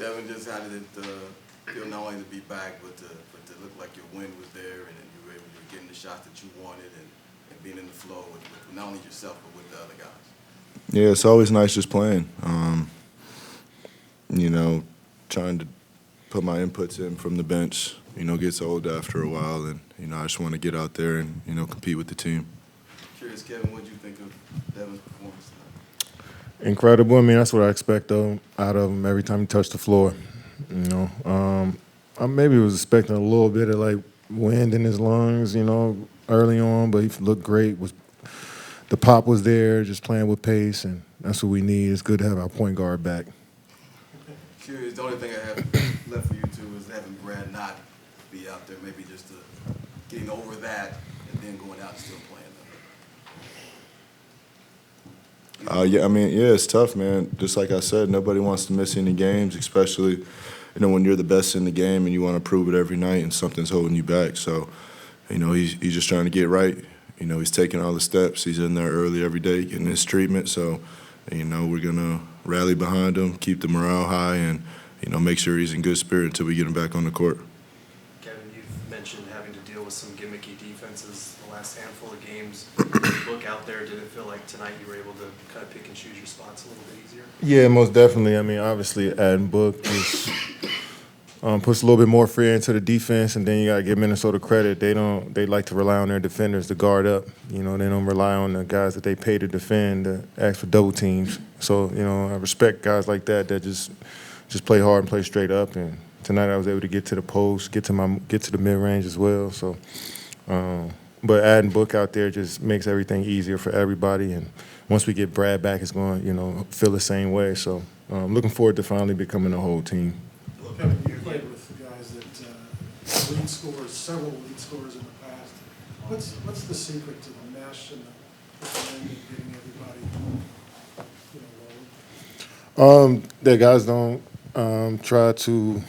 Devin, just how did it feel not only to be back, but to look like your wind was there and then you were getting the shots that you wanted and being in the flow with not only yourself but with the other guys? Yeah, it's always nice just playing. Trying to put my inputs in from the bench, gets old after a while. And, I just want to get out there and, compete with the team. Curious, Kevin, what did you think of Devin's performance tonight? Incredible. I mean, that's what I expect out of him every time he touched the floor. I maybe was expecting a little bit of like wind in his lungs, early on, but he looked great. The pop was there, just playing with pace, and that's what we need. It's good to have our point guard back. Curious, the only thing I have left for you two is having Brad not be out there, maybe just getting over that and then going out and still playing. It's tough, man. Just like I said, nobody wants to miss any games, especially, when you're the best in the game and you want to prove it every night and something's holding you back. So, he's just trying to get right. He's taking all the steps. He's in there early every day getting his treatment. So, we're going to rally behind him, keep the morale high, and, make sure he's in good spirit until we get him back on the court. Kevin, you've mentioned having to deal with some gimmicky defenses the last handful of games. Look out there, did it feel like tonight you were able to kind of pick and choose your spots a little bit easier? Yeah, most definitely. I mean, obviously, adding Book just puts a little bit more fear into the defense, and then you got to give Minnesota credit. They like to rely on their defenders to guard up. They don't rely on the guys that they pay to defend to ask for double teams. So, I respect guys like that just play hard and play straight up. And tonight I was able to get to the post, get to the mid range as well. So, but adding Book out there just makes everything easier for everybody. And once we get Brad back, it's going to feel the same way. So, I'm looking forward to finally becoming a whole team. Kevin, you played with guys that lead scorers, several lead scorers in the past. What's the secret to the mesh and the blend and getting everybody rolling? That guys don't try to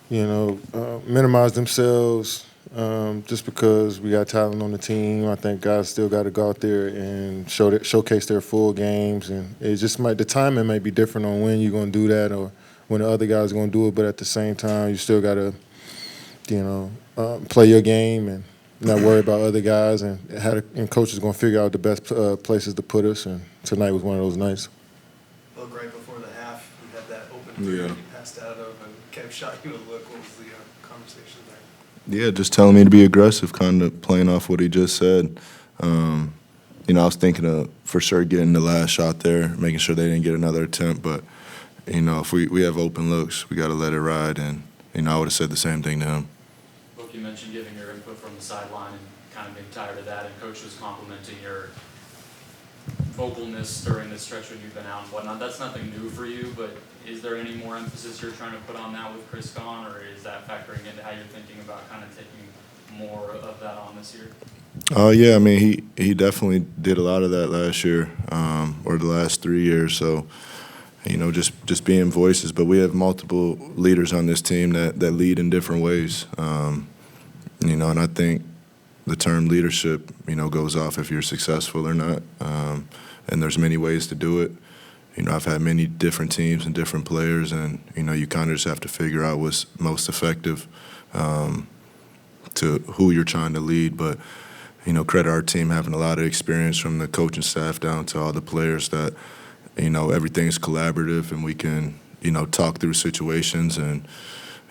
minimize themselves just because we got talent on the team. I think guys still got to go out there and showcase their full games, and it just the timing might be different on when you're going to do that or when the other guy's going to do it, but at the same time, you still got to, play your game and not worry about other guys. And coach is going to figure out the best places to put us. And tonight was one of those nights. Look, right before the half, you had that open three you passed out of, and Kev shot you a look. What was the conversation there? Yeah, just telling me to be aggressive, kind of playing off what he just said. I was thinking of for sure getting the last shot there, making sure they didn't get another attempt, but if we have open looks, we got to let it ride. And, I would have said the same thing to him. Look, you mentioned giving your input from the sideline and kind of being tired of that, and Coach was complimenting your vocalness during the stretch when you've been out and whatnot. That's nothing new for you, but is there any more emphasis you're trying to put on that with Chris gone, or is that factoring into how you're thinking about kind of taking more of that on this year? Yeah, he definitely did a lot of that last year or the last 3 years. So, just being voices. But we have multiple leaders on this team that lead in different ways. And I think the term leadership, goes off if you're successful or not. And there's many ways to do it. I've had many different teams and different players, and, you kind of just have to figure out what's most effective to who you're trying to lead. But, credit our team having a lot of experience from the coaching staff down to all the players that, everything's collaborative and we can, talk through situations. And,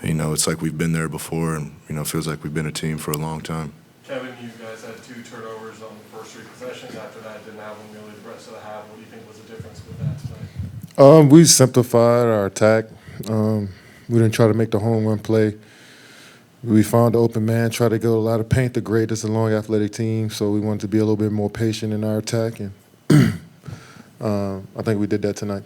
it's like we've been there before and, it feels like we've been a team for a long time. Kevin, you guys had 2 turnovers on the first 3 possessions. After that, didn't have them really the rest of the half. What do you think was the difference with that tonight? We simplified our attack. We didn't try to make the home run play. We found the open man, tried to go a lot of paint. The great, it's a long athletic team, so we wanted to be a little bit more patient in our attack, and I think we did that tonight.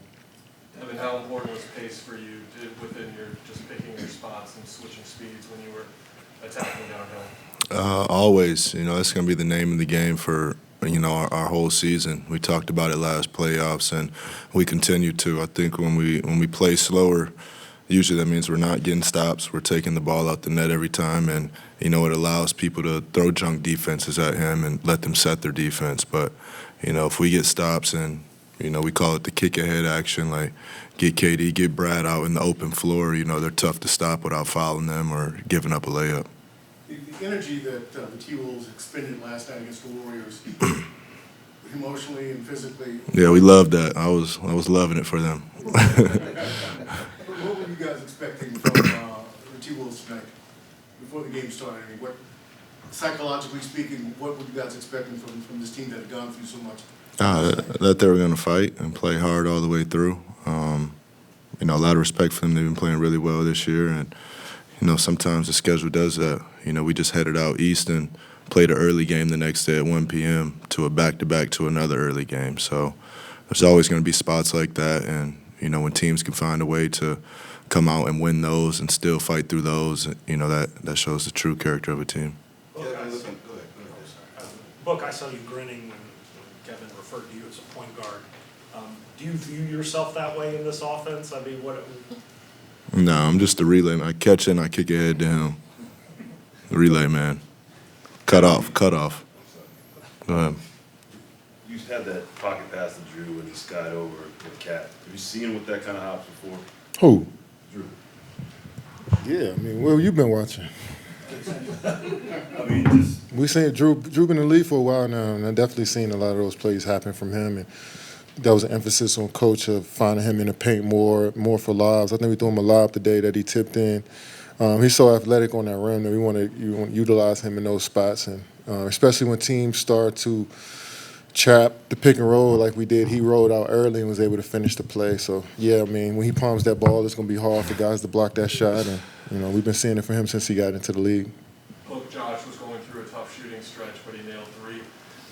Devin, how important was pace for you within your just picking your spots and switching speeds when you were attacking downhill? Always. That's going to be the name of the game for, our whole season. We talked about it last playoffs, and we continue to. I think when we play slower, usually that means we're not getting stops. We're taking the ball out the net every time, and, it allows people to throw junk defenses at him and let them set their defense. But, if we get stops and we call it the kick-ahead action, like get KD, get Brad out in the open floor. They're tough to stop without fouling them or giving up a layup. The energy that the T-Wolves expended last night against the Warriors, emotionally and physically. Yeah, we loved that. I was loving it for them. What were you guys expecting from the T-Wolves tonight before the game started? I mean, what, psychologically speaking, what were you guys expecting from this team that had gone through so much? That they were going to fight and play hard all the way through. A lot of respect for them. They've been playing really well this year, and sometimes the schedule does that. We just headed out east and played an early game the next day at 1 p.m. to a back-to-back to another early game. So there's always going to be spots like that, and when teams can find a way to come out and win those and still fight through those, that shows the true character of a team. Book, I saw you grinning when Kevin referred to you as a point guard. Do you view yourself that way in this offense? I mean, what? No, I'm just a relay. I catch it and I kick it head down. The relay man. Cut off. Go ahead. You had that pocket pass to Drew when he skied over with Cat. Have you seen him with that kind of hops before? Who? Drew. Yeah, I mean, what have you been watching? I mean, just We seen Drew been in the league for a while now, and I definitely seen a lot of those plays happen from him. And that was an emphasis on coach of finding him in the paint more for lobs. I think we threw him a lob today that he tipped in. He's so athletic on that rim that you want to utilize him in those spots, and especially when teams start to trap the pick and roll like we did. He rolled out early and was able to finish the play. So yeah, I mean, when he palms that ball, it's going to be hard for guys to block that shot, and we've been seeing it from him since he got into the league. Look, Josh was going through a tough shooting stretch, but he nailed 3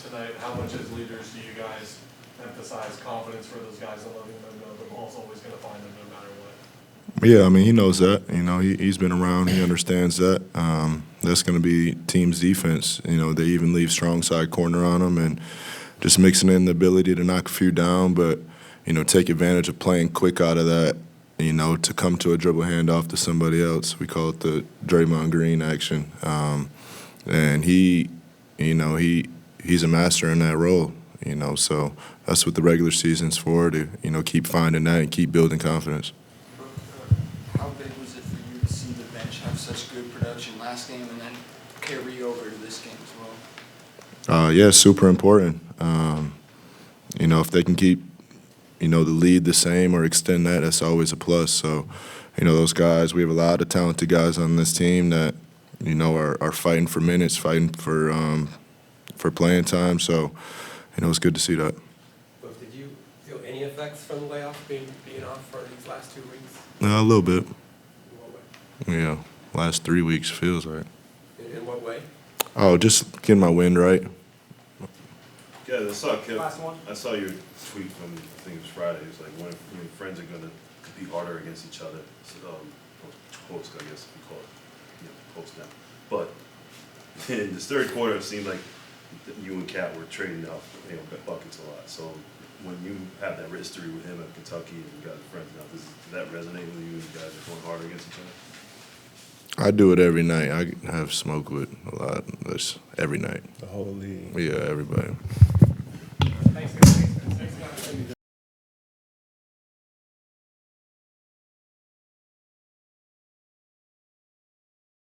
tonight. How much as leaders do you guys emphasize confidence for those guys and letting them know the ball's always going to find them no matter what? Yeah, I mean, he knows that. He's been around. He understands that. That's going to be team's defense. They even leave strong side corner on them and just mixing in the ability to knock a few down, but, take advantage of playing quick out of that, to come to a dribble handoff to somebody else. We call it the Draymond Green action. And he's a master in that role, so that's what the regular season's for, to, keep finding that and keep building confidence. How big was it for you to see the bench have such good production last game and then carry over to this game as well? Yeah, super important. If they can keep, the lead the same or extend that, that's always a plus. So, those guys, we have a lot of talented guys on this team that, are fighting for minutes, fighting for playing time. So, it's good to see that. But did you feel any effects from the layoff being off for these last 2 weeks? A little bit. In what way? Yeah, last 3 weeks feels like. In what way? Oh, just getting my wind right. yeah, Last one. I saw your tweet from I think it was Friday. It was like when friends are going to compete harder against each other. So, post, I guess we call it, post now. But in this third quarter, it seemed like you and Cat were trading off, buckets a lot. So when you have that history with him at Kentucky and you guys are friends now, does that resonate with you? You guys are going harder against each other? I do it every night. I have smoke with a lot. That's every night. The whole league. Yeah, everybody. Thanks, guys.